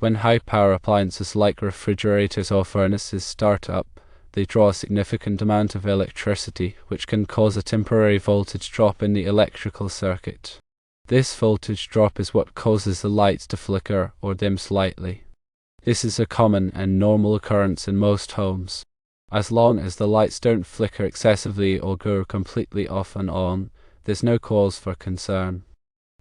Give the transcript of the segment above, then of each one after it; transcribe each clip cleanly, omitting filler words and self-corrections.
When high-power appliances like refrigerators or furnaces start up, they draw a significant amount of electricity, which can cause a temporary voltage drop in the electrical circuit. This voltage drop is what causes the lights to flicker or dim slightly. This is a common and normal occurrence in most homes. As long as the lights don't flicker excessively or go completely off and on, there's no cause for concern.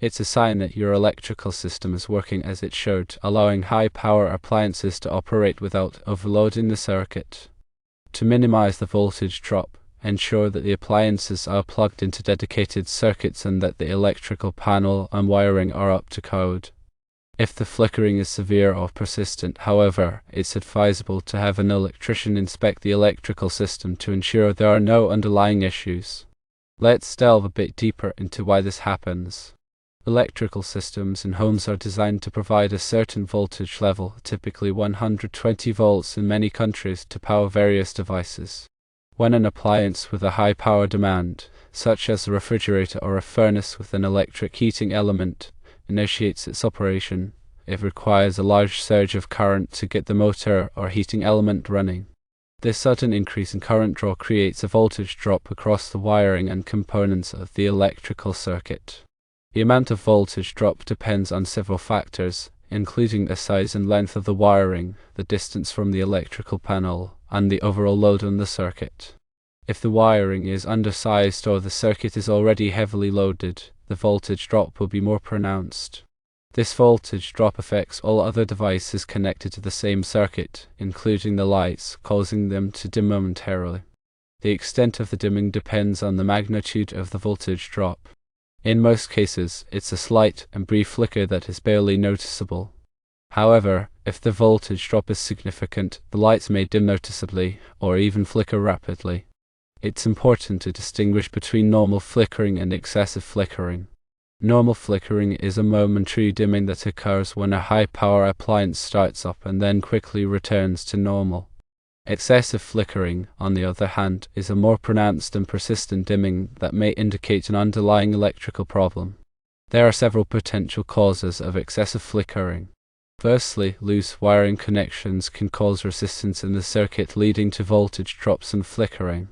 It's a sign that your electrical system is working as it should, allowing high-power appliances to operate without overloading the circuit. To minimize the voltage drop, ensure that the appliances are plugged into dedicated circuits and that the electrical panel and wiring are up to code. If the flickering is severe or persistent, however, it's advisable to have an electrician inspect the electrical system to ensure there are no underlying issues. Let's delve a bit deeper into why this happens. Electrical systems in homes are designed to provide a certain voltage level, typically 120 volts in many countries, to power various devices. When an appliance with a high power demand, such as a refrigerator or a furnace with an electric heating element, initiates its operation, it requires a large surge of current to get the motor or heating element running. This sudden increase in current draw creates a voltage drop across the wiring and components of the electrical circuit. The amount of voltage drop depends on several factors, including the size and length of the wiring, the distance from the electrical panel, and the overall load on the circuit. If the wiring is undersized or the circuit is already heavily loaded, the voltage drop will be more pronounced. This voltage drop affects all other devices connected to the same circuit, including the lights, causing them to dim momentarily. The extent of the dimming depends on the magnitude of the voltage drop. In most cases, it's a slight and brief flicker that is barely noticeable. However, if the voltage drop is significant, the lights may dim noticeably or even flicker rapidly. It's important to distinguish between normal flickering and excessive flickering. Normal flickering is a momentary dimming that occurs when a high-power appliance starts up and then quickly returns to normal. Excessive flickering, on the other hand, is a more pronounced and persistent dimming that may indicate an underlying electrical problem. There are several potential causes of excessive flickering. Firstly, loose wiring connections can cause resistance in the circuit, leading to voltage drops and flickering.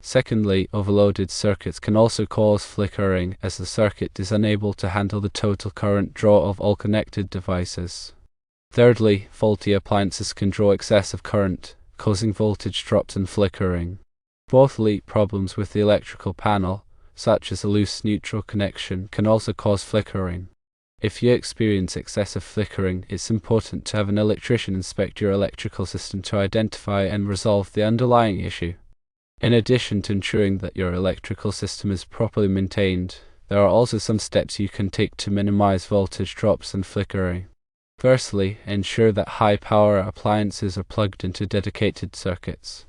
Secondly, overloaded circuits can also cause flickering, as the circuit is unable to handle the total current draw of all connected devices. Thirdly, faulty appliances can draw excessive current, causing voltage drops and flickering. Fourthly, problems with the electrical panel, such as a loose neutral connection, can also cause flickering. If you experience excessive flickering, it's important to have an electrician inspect your electrical system to identify and resolve the underlying issue. In addition to ensuring that your electrical system is properly maintained, there are also some steps you can take to minimize voltage drops and flickering. Firstly, ensure that high-power appliances are plugged into dedicated circuits.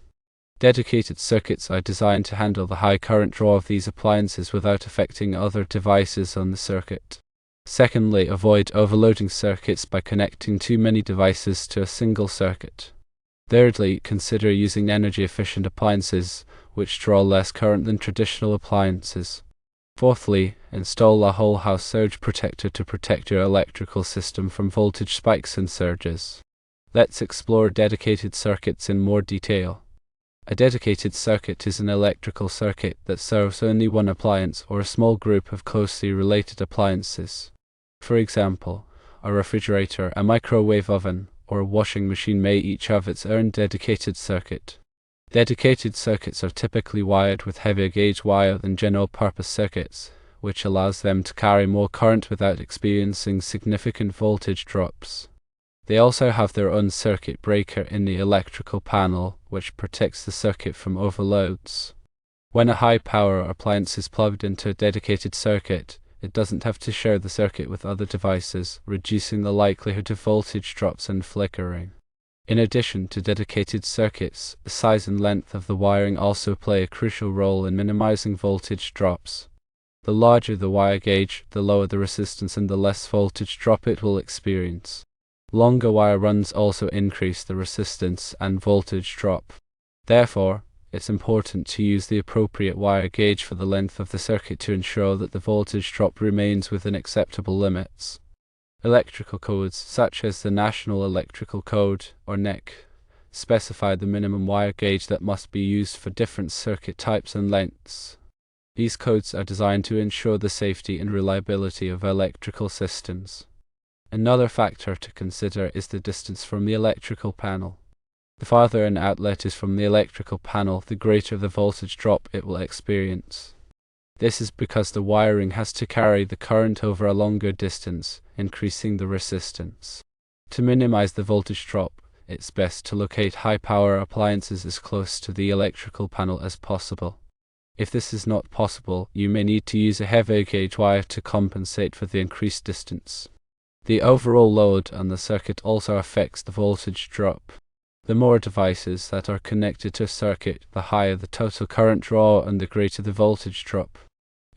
Dedicated circuits are designed to handle the high current draw of these appliances without affecting other devices on the circuit. Secondly, avoid overloading circuits by connecting too many devices to a single circuit. Thirdly, consider using energy-efficient appliances, which draw less current than traditional appliances. Fourthly, install a whole house surge protector to protect your electrical system from voltage spikes and surges. Let's explore dedicated circuits in more detail. A dedicated circuit is an electrical circuit that serves only one appliance or a small group of closely related appliances. For example, a refrigerator, a microwave oven, or a washing machine may each have its own dedicated circuit. Dedicated circuits are typically wired with heavier gauge wire than general-purpose circuits, which allows them to carry more current without experiencing significant voltage drops. They also have their own circuit breaker in the electrical panel, which protects the circuit from overloads. When a high-power appliance is plugged into a dedicated circuit, it doesn't have to share the circuit with other devices, reducing the likelihood of voltage drops and flickering. In addition to dedicated circuits, the size and length of the wiring also play a crucial role in minimizing voltage drops. The larger the wire gauge, the lower the resistance and the less voltage drop it will experience. Longer wire runs also increase the resistance and voltage drop. Therefore, it's important to use the appropriate wire gauge for the length of the circuit to ensure that the voltage drop remains within acceptable limits. Electrical codes, such as the National Electrical Code, or NEC, specify the minimum wire gauge that must be used for different circuit types and lengths. These codes are designed to ensure the safety and reliability of electrical systems. Another factor to consider is the distance from the electrical panel. The farther an outlet is from the electrical panel, the greater the voltage drop it will experience. This is because the wiring has to carry the current over a longer distance, increasing the resistance. To minimize the voltage drop, it's best to locate high-power appliances as close to the electrical panel as possible. If this is not possible, you may need to use a heavier gauge wire to compensate for the increased distance. The overall load on the circuit also affects the voltage drop. The more devices that are connected to a circuit, the higher the total current draw and the greater the voltage drop.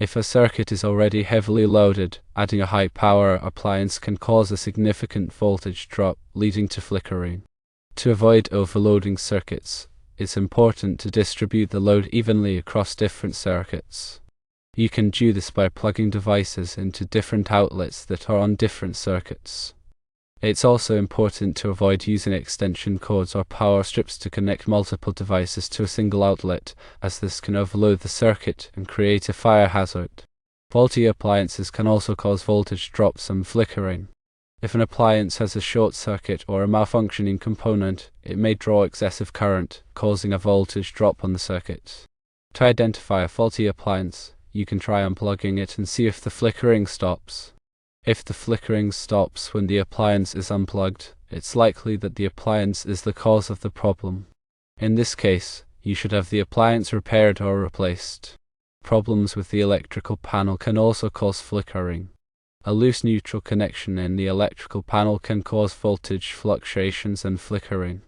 If a circuit is already heavily loaded, adding a high-power appliance can cause a significant voltage drop, leading to flickering. To avoid overloading circuits, it's important to distribute the load evenly across different circuits. You can do this by plugging devices into different outlets that are on different circuits. It's also important to avoid using extension cords or power strips to connect multiple devices to a single outlet, as this can overload the circuit and create a fire hazard. Faulty appliances can also cause voltage drops and flickering. If an appliance has a short circuit or a malfunctioning component, it may draw excessive current, causing a voltage drop on the circuit. To identify a faulty appliance, you can try unplugging it and see if the flickering stops. If the flickering stops when the appliance is unplugged, it's likely that the appliance is the cause of the problem. In this case, you should have the appliance repaired or replaced. Problems with the electrical panel can also cause flickering. A loose neutral connection in the electrical panel can cause voltage fluctuations and flickering.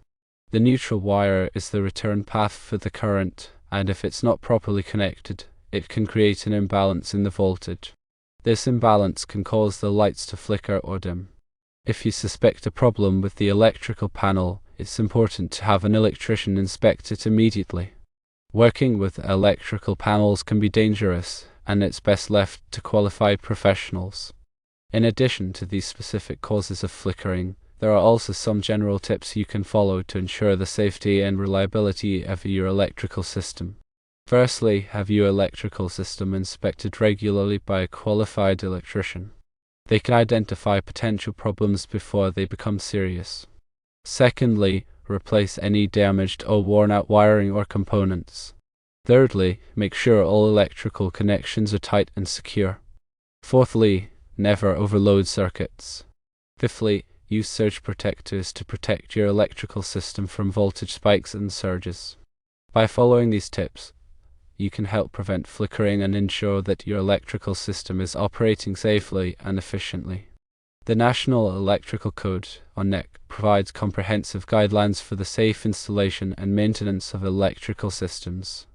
The neutral wire is the return path for the current, and if it's not properly connected, it can create an imbalance in the voltage. This imbalance can cause the lights to flicker or dim. If you suspect a problem with the electrical panel, it's important to have an electrician inspect it immediately. Working with electrical panels can be dangerous, and it's best left to qualified professionals. In addition to these specific causes of flickering, there are also some general tips you can follow to ensure the safety and reliability of your electrical system. Firstly, have your electrical system inspected regularly by a qualified electrician. They can identify potential problems before they become serious. Secondly, replace any damaged or worn-out wiring or components. Thirdly, make sure all electrical connections are tight and secure. Fourthly, never overload circuits. Fifthly, use surge protectors to protect your electrical system from voltage spikes and surges. By following these tips, you can help prevent flickering and ensure that your electrical system is operating safely and efficiently. The National Electrical Code, or NEC, provides comprehensive guidelines for the safe installation and maintenance of electrical systems.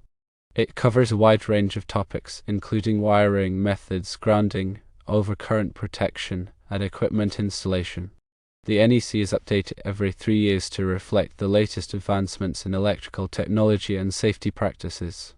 It covers a wide range of topics, including wiring methods, grounding, overcurrent protection, and equipment installation. The NEC is updated every 3 years to reflect the latest advancements in electrical technology and safety practices.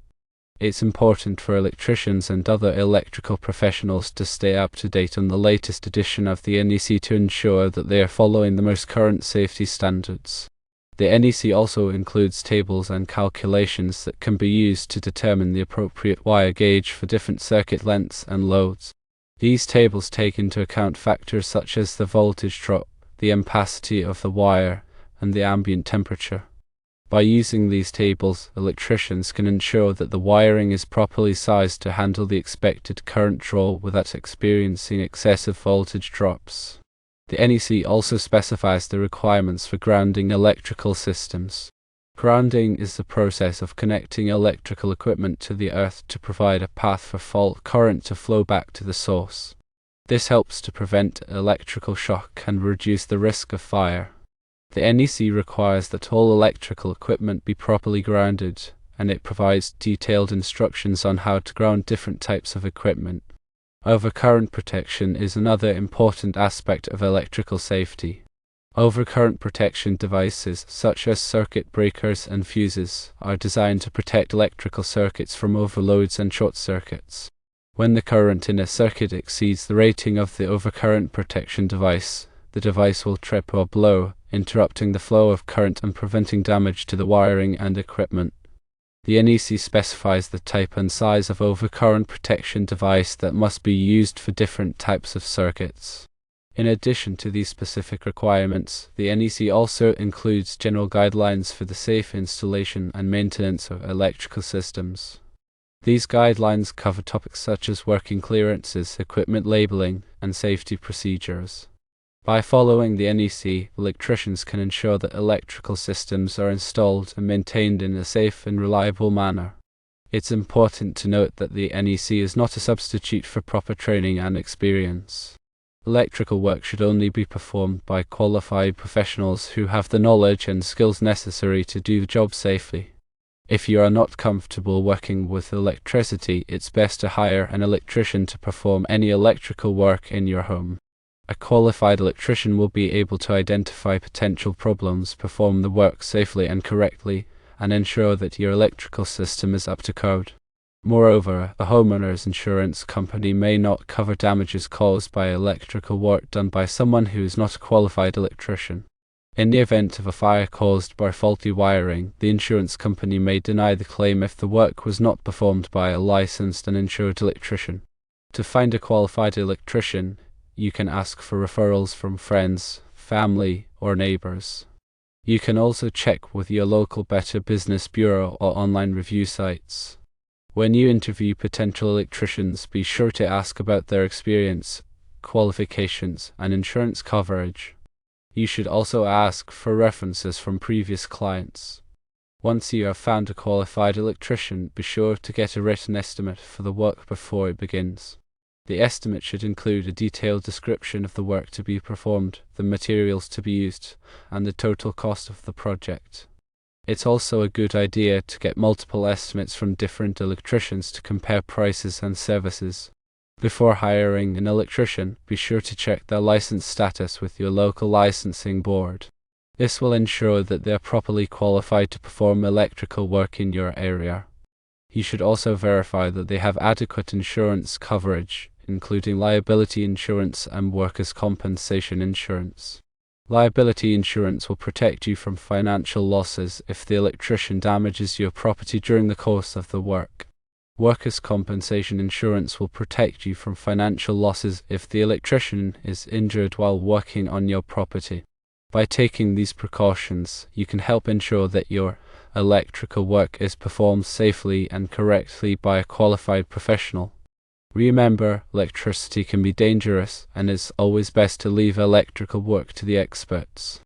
It's important for electricians and other electrical professionals to stay up to date on the latest edition of the NEC to ensure that they are following the most current safety standards. The NEC also includes tables and calculations that can be used to determine the appropriate wire gauge for different circuit lengths and loads. These tables take into account factors such as the voltage drop, the ampacity of the wire, and the ambient temperature. By using these tables, electricians can ensure that the wiring is properly sized to handle the expected current draw without experiencing excessive voltage drops. The NEC also specifies the requirements for grounding electrical systems. Grounding is the process of connecting electrical equipment to the earth to provide a path for fault current to flow back to the source. This helps to prevent electrical shock and reduce the risk of fire. The NEC requires that all electrical equipment be properly grounded, and it provides detailed instructions on how to ground different types of equipment. Overcurrent protection is another important aspect of electrical safety. Overcurrent protection devices, such as circuit breakers and fuses, are designed to protect electrical circuits from overloads and short circuits. When the current in a circuit exceeds the rating of the overcurrent protection device, the device will trip or blow, interrupting the flow of current and preventing damage to the wiring and equipment. The NEC specifies the type and size of overcurrent protection device that must be used for different types of circuits. In addition to these specific requirements, the NEC also includes general guidelines for the safe installation and maintenance of electrical systems. These guidelines cover topics such as working clearances, equipment labeling, and safety procedures. By following the NEC, electricians can ensure that electrical systems are installed and maintained in a safe and reliable manner. It's important to note that the NEC is not a substitute for proper training and experience. Electrical work should only be performed by qualified professionals who have the knowledge and skills necessary to do the job safely. If you are not comfortable working with electricity, it's best to hire an electrician to perform any electrical work in your home. A qualified electrician will be able to identify potential problems, perform the work safely and correctly, and ensure that your electrical system is up to code. Moreover, a homeowner's insurance company may not cover damages caused by electrical work done by someone who is not a qualified electrician. In the event of a fire caused by faulty wiring, the insurance company may deny the claim if the work was not performed by a licensed and insured electrician. To find a qualified electrician, you can ask for referrals from friends, family, or neighbors. You can also check with your local Better Business Bureau or online review sites. When you interview potential electricians, be sure to ask about their experience, qualifications, and insurance coverage. You should also ask for references from previous clients. Once you have found a qualified electrician, be sure to get a written estimate for the work before it begins. The estimate should include a detailed description of the work to be performed, the materials to be used, and the total cost of the project. It's also a good idea to get multiple estimates from different electricians to compare prices and services. Before hiring an electrician, be sure to check their license status with your local licensing board. This will ensure that they are properly qualified to perform electrical work in your area. You should also verify that they have adequate insurance coverage, including liability insurance and workers' compensation insurance. Liability insurance will protect you from financial losses if the electrician damages your property during the course of the work. Workers' compensation insurance will protect you from financial losses if the electrician is injured while working on your property. By taking these precautions, you can help ensure that your electrical work is performed safely and correctly by a qualified professional. Remember, electricity can be dangerous, and it's always best to leave electrical work to the experts.